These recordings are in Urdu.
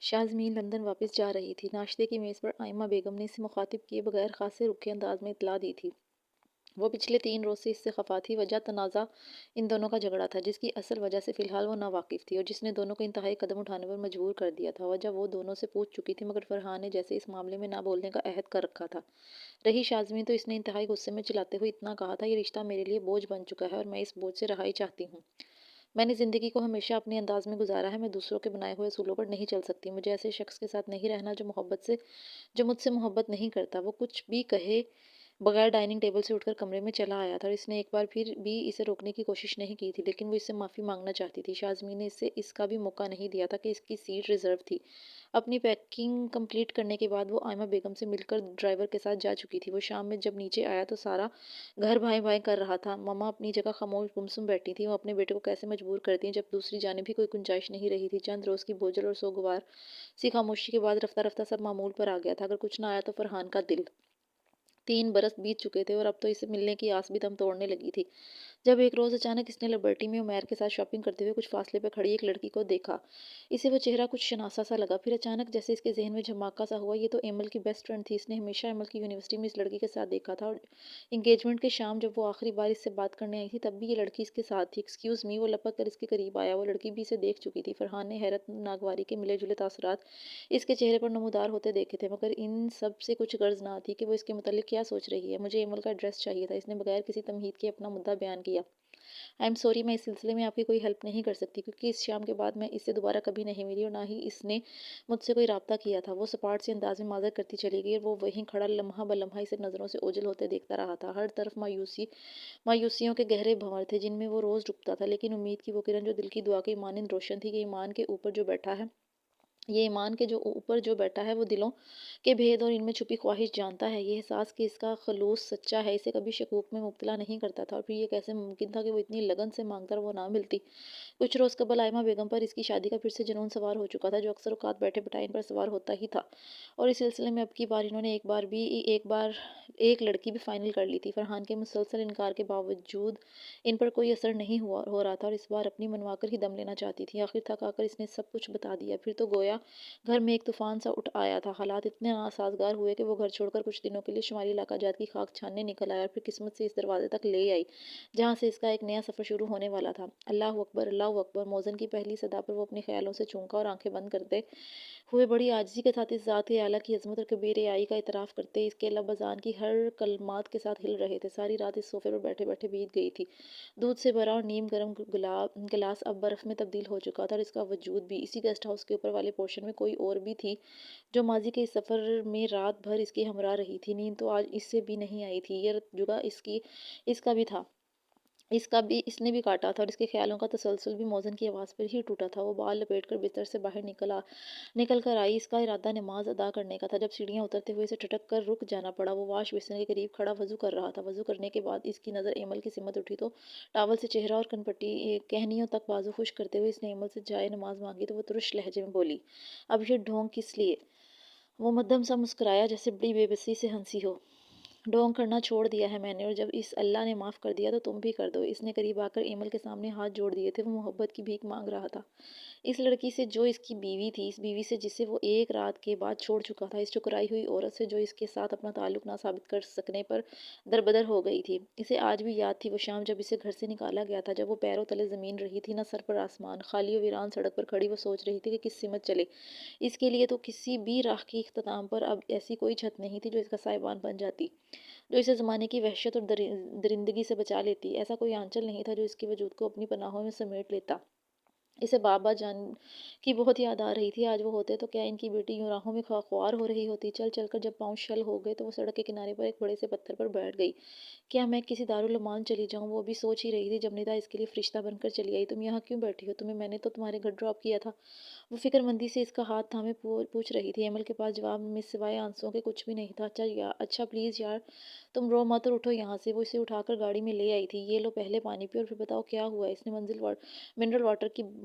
شازمین لندن واپس جا رہی تھی۔ ناشتے کی میز پر آئمہ بیگم نے اسے مخاطب کیے بغیر خاصے رکھے انداز میں اطلاع دی تھی۔ وہ پچھلے 3 روز سے اس سے خفا تھی۔ وجہ تنازع ان دونوں کا جھگڑا تھا، جس کی اصل وجہ سے فی الحال وہ ناواقف تھی اور جس نے دونوں کو انتہائی قدم اٹھانے پر مجبور کر دیا تھا۔ وجہ وہ دونوں سے پوچھ چکی تھی، مگر فرحان نے جیسے اس معاملے میں نہ بولنے کا عہد کر رکھا تھا۔ رہی شازمین تو اس نے انتہائی غصے میں چلاتے ہوئے اتنا کہا تھا، یہ رشتہ میرے لیے بوجھ بن چکا ہے اور میں اس بوجھ سے رہائی چاہتی ہوں۔ میں نے زندگی کو ہمیشہ اپنے انداز میں گزارا ہے، میں دوسروں کے بنائے ہوئے اصولوں پر نہیں چل سکتی۔ مجھے ایسے شخص کے ساتھ نہیں رہنا جو مجھ سے محبت نہیں کرتا۔ وہ کچھ بھی کہے بغیر ڈائننگ ٹیبل سے اٹھ کر کمرے میں چلا آیا تھا اور اس نے ایک بار پھر بھی اسے روکنے کی کوشش نہیں کی تھی، لیکن وہ اس سے معافی مانگنا چاہتی تھی۔ شازمین نے اسے اس کا بھی موقع نہیں دیا تھا کہ اس کی سیٹ ریزرو تھی۔ اپنی پیکنگ کمپلیٹ کرنے کے بعد وہ آئمہ بیگم سے مل کر ڈرائیور کے ساتھ جا چکی تھی۔ وہ شام میں جب نیچے آیا تو سارا گھر بھائیں بھائیں کر رہا تھا۔ ماما اپنی جگہ خاموش گمسم بیٹھی تھی۔ وہ اپنے بیٹے کو کیسے مجبور کرتی ہیں جب دوسری جانب بھی کوئی گنجائش نہیں رہی تھی۔ چند روز کی بوجھل اور سوگوار سی خاموشی کے بعد رفتہ رفتہ سب معمول پر آ گیا تھا۔ اگر کچھ نہ آیا تو فرحان کا دل۔ 3 برس بیت چکے تھے اور اب تو اسے ملنے کی آس بھی دم توڑنے لگی تھی، جب ایک روز اچانک اس نے لبرٹی میں عمیر کے ساتھ شاپنگ کرتے ہوئے کچھ فاصلے پہ کھڑی ایک لڑکی کو دیکھا۔ اسے وہ چہرہ کچھ شناسا سا لگا۔ پھر اچانک جیسے اس کے ذہن میں جھماکا سا ہوا، یہ تو ایمل کی بیسٹ فرینڈ تھی۔ اس نے ہمیشہ ایمل کی یونیورسٹی میں اس لڑکی کے ساتھ دیکھا تھا اور انگیجمنٹ کے شام جب وہ آخری بار اس سے بات کرنے آئی تھی تب بھی یہ لڑکی اس کے ساتھ تھی۔ ایکسکیوز می، وہ لپک کر اس کے قریب آیا۔ وہ لڑکی بھی اسے دیکھ چکی تھی۔ فرحان نے حیرت ناگواری کے ملے جلے تاثرات اس کے چہرے پر نمودار ہوتے دیکھے تھے، مگر ان سب سے کچھ غرض نہ تھی کہ وہ اس کے متعلق کیا سوچ رہی ہے۔ مجھے ایمل کا ایڈریس چاہیے تھا، اس نے بغیر کسی تمہید کے اپنا مدعا بیان کیا۔ آئی ایم سوری، میں اس سلسلے میں آپ کی کوئی ہیلپ نہیں کر سکتی، کیونکہ اس شام کے بعد میں اس سے دوبارہ کبھی نہیں ملی اور نہ ہی اس نے مجھ سے کوئی رابطہ کیا تھا۔ وہ سپاٹ سے انداز میں معذرت کرتی چلی گئی اور وہ وہیں کھڑا لمحہ بلمحہ اسے نظروں سے اوجھل ہوتے دیکھتا رہا تھا۔ ہر طرف مایوسیوں کے گہرے بھنور تھے جن میں وہ روز ڈوبتا تھا، لیکن امید کی وہ کرن جو دل کی دعا کے مانند روشن تھی کہ ایمان کے اوپر جو بیٹھا ہے وہ دلوں کے بھید اور ان میں چھپی خواہش جانتا ہے۔ یہ احساس کہ اس کا خلوص سچا ہے اسے کبھی شکوک میں مبتلا نہیں کرتا تھا، اور پھر یہ کیسے ممکن تھا کہ وہ اتنی لگن سے مانگتا اور وہ نہ ملتی۔ کچھ روز قبل آئمہ بیگم پر اس کی شادی کا پھر سے جنون سوار ہو چکا تھا، جو اکثر اوقات بیٹھے بٹھائے ان پر سوار ہوتا ہی تھا، اور اس سلسلے میں اب کی بار انہوں نے ایک لڑکی بھی فائنل کر لی تھی۔ فرحان کے مسلسل انکار کے باوجود ان پر کوئی اثر نہیں ہو رہا تھا اور اس بار اپنی منوا کر ہی دم لینا چاہتی تھی۔ آخر تھک آ کر اس نے سب کچھ بتا دیا۔ پھر تو گویا گھر میں ایک طوفان سا اٹھ آیا تھا۔ حالات اتنے ناسازگار ہوئے کہ وہ گھر چھوڑ کر کچھ دنوں کے لیے شمالی علاقہ جات کی خاک چھاننے نکل آیا اور پھر قسمت سے اس دروازے تک لے آئی جہاں سے اس کا ایک نیا سفر شروع ہونے والا تھا۔ اللہ اکبر، اللہ اکبر! موذن کی پہلی صدا پر وہ اپنے خیالوں سے چونکا اور آنکھیں بند کرتے ہوئے بڑی عاجزی کے ساتھ اس ذات اعلیٰ کی عظمت اور کبریائی کا اعتراف کرتے اس کے لب اذان کی ہر کلمات کے ساتھ ہل رہے تھے۔ ساری رات اس صوفے پر بیٹھے بیٹھے بیت گئی تھی۔ دودھ سے بھرا اور نیم گرم گلاس اب برف میں تبدیل ہو چکا تھا اور اس کا وجود بھی اسی گیسٹ ہاؤس کے اوپر والے پورشن میں کوئی اور بھی تھی جو ماضی کے اس سفر میں رات بھر اس کے ہمراہ رہی تھی۔ نیند تو آج اس سے بھی نہیں آئی تھی۔ یہ جگہ اس کا بھی تھا، اس نے بھی کاٹا تھا اور اس کے خیالوں کا تسلسل بھی موذن کی آواز پر ہی ٹوٹا تھا۔ وہ بال لپیٹ کر بستر سے باہر نکل کر آئی۔ اس کا ارادہ نماز ادا کرنے کا تھا، جب سیڑھیاں اترتے ہوئے اسے ٹھٹک کر رک جانا پڑا۔ وہ واش بیسن کے قریب کھڑا وضو کر رہا تھا۔ وضو کرنے کے بعد اس کی نظر ایمل کی سمت اٹھی تو ٹاول سے چہرہ اور کنپٹی کہنیوں تک بازو خشک کرتے ہوئے اس نے ایمل سے جائے نماز مانگی تو وہ ترش لہجے میں بولی، اب یہ ڈھونگ کس لیے؟ وہ مدھم سا مسکرایا جیسے بڑی بے بسی سے ہنسی ہو۔ ڈھونگ کرنا چھوڑ دیا ہے میں نے، اور جب اس اللہ نے معاف کر دیا تو تم بھی کر دو۔ اس نے قریب آ کر ایمل کے سامنے ہاتھ جوڑ دیے تھے۔ وہ محبت کی بھیک مانگ رہا تھا اس لڑکی سے جو اس کی بیوی تھی، اس بیوی سے جسے وہ ایک رات کے بعد چھوڑ چکا تھا، اس ٹھکرائی ہوئی عورت سے جو اس کے ساتھ اپنا تعلق نہ ثابت کر سکنے پر دربدر ہو گئی تھی۔ اسے آج بھی یاد تھی وہ شام جب اسے گھر سے نکالا گیا تھا، جب وہ پیروں تلے زمین رہی تھی، نہ سر پر آسمان، خالی و ویران سڑک پر کھڑی وہ سوچ رہی تھی کہ کس سمت چلے۔ اس کے لیے تو کسی بھی راہ کے اختتام پر اب ایسی کوئی چھت نہیں تھی جو اس کا سائبان بن جاتی، جو اسے زمانے کی وحشت اور درندگی سے بچا لیتی۔ ایسا کوئی آنچل نہیں تھا جو اس کے وجود کو اپنی پناہوں میں سمیٹ لیتا۔ اسے بابا جان کی بہت یاد آ رہی تھی۔ آج وہ ہوتے تو کیا ان کی بیٹی یوں راہوں میں خوار ہو رہی ہوتی۔ چل چل کر جب پاؤں شل ہو گئے تو وہ سڑک کے کنارے پر ایک بڑے سے پتھر پر بیٹھ گئی۔ کیا میں کسی دارالعمان چلی جاؤں؟ وہ ابھی سوچ ہی رہی تھی جب ندا اس کے لیے فرشتہ بن کر چلی آئی۔ تم یہاں کیوں بیٹھی ہو؟ تمہیں میں نے تو تمہارے گھر ڈراپ کیا تھا۔ وہ فکر مندی سے اس کا ہاتھ تھامے پوچھ رہی تھی۔ ایمل کے پاس جواب میں سوائے آنسوؤں کے کچھ بھی نہیں تھا۔ اچھا پلیز یار تم رو مت اور اٹھو یہاں سے۔ وہ اسے اٹھا کر گاڑی میں لے آئی تھی۔ یہ لو پہلے پانی پیو اور پھر بتاؤ کیا ہوا ہے۔ اس نے منرل واٹر کی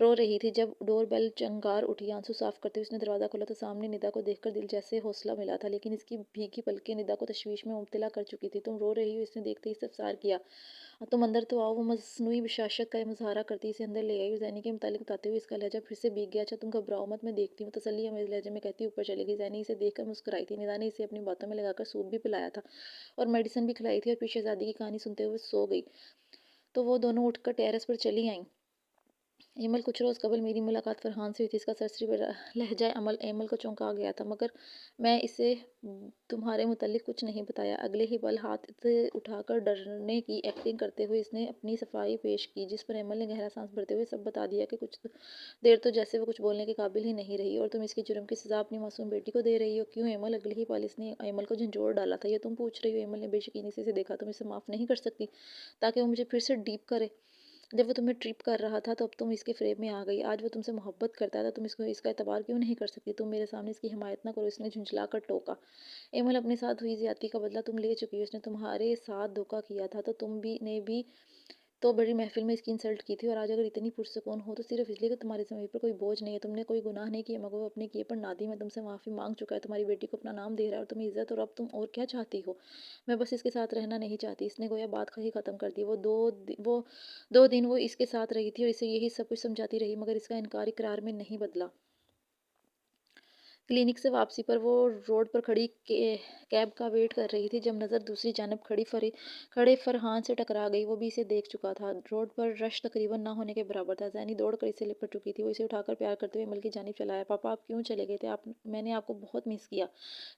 رو رہی تھی جب ڈور بیل چنگار اٹھی۔ آنسو صاف کرتے ہوئے اس نے دروازہ کھولا تو سامنے ندا کو دیکھ کر دل جیسے حوصلہ ملا تھا، لیکن اس کی بھیگی پلکیں ندا کو تشویش میں مبتلا کر چکی تھی۔ تم رو رہی ہو، اس نے دیکھتے ہی استفسار کیا۔ تم اندر تو آؤ۔ وہ مصنوعی بشاشت کا مظاہرہ کرتی اسے اندر لے آئی اور زینی کے متعلق بتاتے ہوئے اس کا لہجہ پھر سے بھیگ گیا۔ اچھا تم گھبراؤ مت، میں دیکھتی ہوں، تسلی امیز لہجے میں کہتی اوپر چلی گئی۔ زینی اسے دیکھ کر مسکرائی تھی۔ ندا نے اسے اپنی باتوں میں لگا کر سوپ بھی پلایا تھا اور میڈیسن بھی کھلائی تھی اور پھر شہزادی کی کہانی سنتے ہوئے سو گئی تو وہ دونوں اٹھ کر ٹیرس پر چلی آئیں۔ ایمل کچھ روز قبل میری ملاقات فرحان سے ہوئی تھی۔ اس کا سرسری لہجہ عمل ایمل کو چونکا گیا تھا، مگر میں اسے تمہارے متعلق کچھ نہیں بتایا۔ اگلے ہی پل ہاتھ اٹھا کر ڈرنے کی ایکٹنگ کرتے ہوئے اس نے اپنی صفائی پیش کی، جس پر ایمل نے گہرا سانس بھرتے ہوئے سب بتا دیا کہ کچھ دیر تو جیسے وہ کچھ بولنے کے قابل ہی نہیں رہی، اور تم اس کی جرم کی سزا اپنی معصوم بیٹی کو دے رہی ہو۔ کیوں ایمل؟ اگلے ہی پل اس نے ایمل کو جھنجھوڑ ڈالا تھا۔ یہ تم پوچھ رہی ہو؟ ایمل نے بے یقینی سے اسے دیکھا۔ تم اسے معاف نہیں کر سکتی تاکہ وہ مجھے پھر سے ڈیپ کرے؟ جب وہ تمہیں ٹریپ کر رہا تھا تو اب تم اس کے فریب میں آ گئی۔ آج وہ تم سے محبت کرتا ہے تو تم اس کا اعتبار کیوں نہیں کر سکتی؟ تم میرے سامنے اس کی حمایت نہ کرو، اس نے جھنجھلا کر ٹوکا۔ ایمل اپنے ساتھ ہوئی زیادتی کا بدلہ تم لے چکی ہو۔ اس نے تمہارے ساتھ دھوکہ کیا تھا تو تم نے بھی تو بڑی محفل میں اس کی انسلٹ کی تھی، اور آج اگر اتنی پرسکون ہو تو صرف اس لیے کہ تمہاری ضمیر پر کوئی بوجھ نہیں ہے۔ تم نے کوئی گناہ نہیں کیا مگر وہ اپنے کیے پر نادم ہے۔ تم سے معافی مانگ چکا ہے، تمہاری بیٹی کو اپنا نام دے رہا ہے اور تمہیں عزت، اور اب تم اور کیا چاہتی ہو؟ میں بس اس کے ساتھ رہنا نہیں چاہتی۔ اس نے گویا بات ہی ختم کر دی۔ وہ 2 دن وہ اس کے ساتھ رہی تھی اور اسے یہی سب کچھ سمجھاتی رہی، مگر اس کا انکار اقرار میں نہیں بدلا۔ کلینک سے واپسی پر وہ روڈ پر کھڑی کیب کا ویٹ کر رہی تھی جب نظر دوسری جانب کھڑے فرحان سے ٹکرا گئی۔ وہ بھی اسے دیکھ چکا تھا۔ روڈ پر رش تقریباً نہ ہونے کے برابر تھا۔ زینی دوڑ کر اسے لپٹ چکی تھی۔ وہ اسے اٹھا کر پیار کرتے ہوئے ایمل کی جانب چلا آیا۔ پاپا آپ کیوں چلے گئے تھے؟ میں نے آپ کو بہت مس کیا۔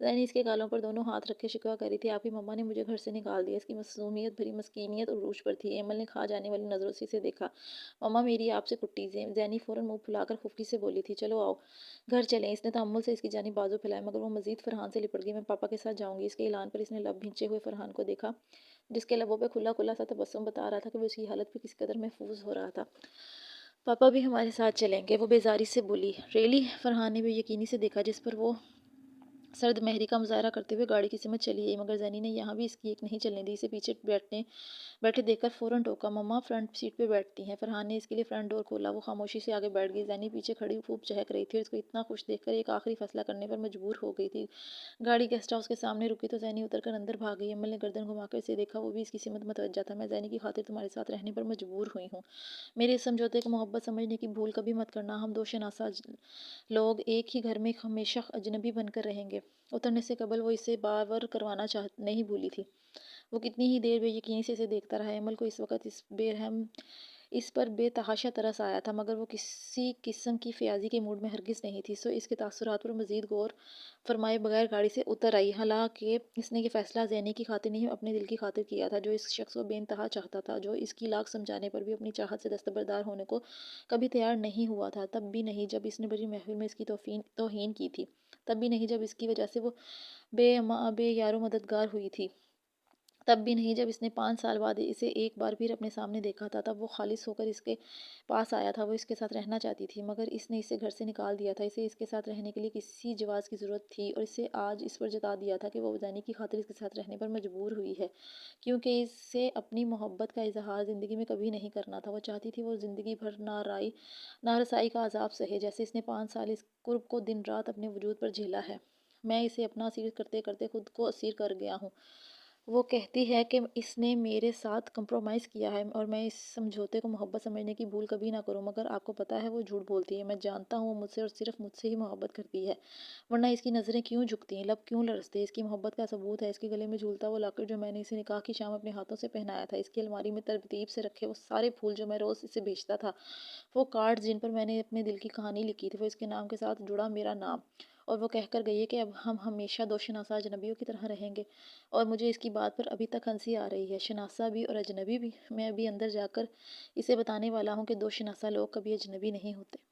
زینی اس کے گالوں پر دونوں ہاتھ رکھے شکوہ کر رہی تھی۔ آپ کی مما نے مجھے گھر سے نکال دیا۔ اس کی معصومیت بھری مسکینیت عروج پر تھی۔ ایمل نے کھا جانے والی نظروں سے اسے دیکھا۔ مما میری آپ سے کٹی۔ زینی فوراً منہ پھلا کر خفگی سے بولی تھی۔ چلو آؤ گھر چلیں۔ اس نے تحمل سے اس کی جانب بازو پھیلائے مگر وہ مزید فرحان سے لپٹ گئی۔ میں پاپا کے ساتھ جاؤں گی۔ اس کے اعلان پر اس نے لب بھینچے ہوئے فرحان کو دیکھا، جس کے لبوں پہ کھلا کھلا سا تبسم بتا رہا تھا کہ وہ اس کی حالت پہ کس قدر محفوظ ہو رہا تھا۔ پاپا بھی ہمارے ساتھ چلیں گے، وہ بیزاری سے بولی۔ ریلی؟ فرحان نے بے یقینی سے دیکھا، جس پر وہ سرد مہری کا مظاہرہ کرتے ہوئے گاڑی کی سمت چلی گئی، مگر زینی نے یہاں بھی اس کی ایک نہیں چلنے دی۔ اسے پیچھے بیٹھے دیکھ کر فوراً ٹوکا۔ مما فرنٹ سیٹ پہ بیٹھتی ہیں۔ فرحان نے اس کے لیے فرنٹ ڈور کھولا۔ وہ خاموشی سے آگے بیٹھ گئی۔ زینی پیچھے کھڑی خوب چہک رہی تھی اور اس کو اتنا خوش دیکھ کر ایک آخری فیصلہ کرنے پر مجبور ہو گئی تھی۔ گاڑی گیسٹ ہاؤس کے سامنے رکی تو زینی اتر کر اندر بھاگ گئی۔ ایمل نے گردن گھما کر اسے دیکھا، وہ بھی اس کی سمت متوجہ تھا۔ میں زینی کی خاطر تمہارے ساتھ رہنے پر مجبور ہوئی ہوں۔ میرے اس سمجھوتے کو محبت سمجھنے کی بھول کبھی مت کرنا۔ ہم 2 شناسہ لوگ ایک ہی گھر میں ہمیشہ اجنبی بن کر رہیں گے۔ اترنے سے قبل وہ اسے باور کروانا نہیں بھولی تھی۔ وہ کتنی ہی دیر بے یقینی سے اسے دیکھتا رہا۔ ایمل کو اس وقت اس پر بے تحاشا ترس آیا تھا، مگر وہ کسی قسم کی فیاضی کے موڈ میں ہرگز نہیں تھی، سو اس کے تاثرات پر مزید غور فرمائے بغیر گاڑی سے اتر آئی۔ حالانکہ اس نے یہ فیصلہ زینی کی خاطر نہیں اپنے دل کی خاطر کیا تھا، جو اس شخص کو بے انتہا چاہتا تھا، جو اس کی لاکھ سمجھانے پر بھی اپنی چاہت سے دستبردار ہونے کو کبھی تیار نہیں ہوا تھا، تب بھی نہیں جب اس نے بڑی محفل میں اس کی توہین کی تھی، تب بھی نہیں جب اس کی وجہ سے وہ بے یار و مددگار ہوئی تھی، تب بھی نہیں جب اس نے 5 سال بعد اسے ایک بار پھر اپنے سامنے دیکھا تھا، تب وہ خالص ہو کر اس کے پاس آیا تھا۔ وہ اس کے ساتھ رہنا چاہتی تھی، مگر اس نے اسے گھر سے نکال دیا تھا۔ اسے اس کے ساتھ رہنے کے لیے کسی جواز کی ضرورت تھی، اور اسے آج اس پر جتا دیا تھا کہ وہ زینی کی خاطر اس کے ساتھ رہنے پر مجبور ہوئی ہے، کیونکہ اسے اپنی محبت کا اظہار زندگی میں کبھی نہیں کرنا تھا۔ وہ چاہتی تھی وہ زندگی بھر نارسائی کا عذاب سہے، جیسے اس نے 5 سال اس قرب کو دن رات اپنے وجود پر جھیلا ہے۔ میں اسے اپنا اسیر کرتے کرتے خود کو اسیر کر گیا ہوں۔ وہ کہتی ہے کہ اس نے میرے ساتھ کمپرومائز کیا ہے اور میں اس سمجھوتے کو محبت سمجھنے کی بھول کبھی نہ کروں، مگر آپ کو پتہ ہے وہ جھوٹ بولتی ہے۔ میں جانتا ہوں وہ مجھ سے اور صرف مجھ سے ہی محبت کرتی ہے، ورنہ اس کی نظریں کیوں جھکتی ہیں، لب کیوں لرزتے؟ اس کی محبت کا ثبوت ہے اس کے گلے میں جھولتا وہ لاکٹ جو میں نے اسے نکاح کی شام اپنے ہاتھوں سے پہنایا تھا، اس کی الماری میں ترتیب سے رکھے وہ سارے پھول جو میں روز اسے بھیجتا تھا، وہ کارڈز جن پر میں نے اپنے دل کی کہانی لکھی تھی، وہ اس کے نام کے ساتھ جڑا میرا نام، اور وہ کہہ کر گئی ہے کہ اب ہم ہمیشہ 2 شناسہ اجنبیوں کی طرح رہیں گے، اور مجھے اس کی بات پر ابھی تک ہنسی آ رہی ہے۔ شناسہ بھی اور اجنبی بھی؟ میں ابھی اندر جا کر اسے بتانے والا ہوں کہ 2 شناسہ لوگ کبھی اجنبی نہیں ہوتے۔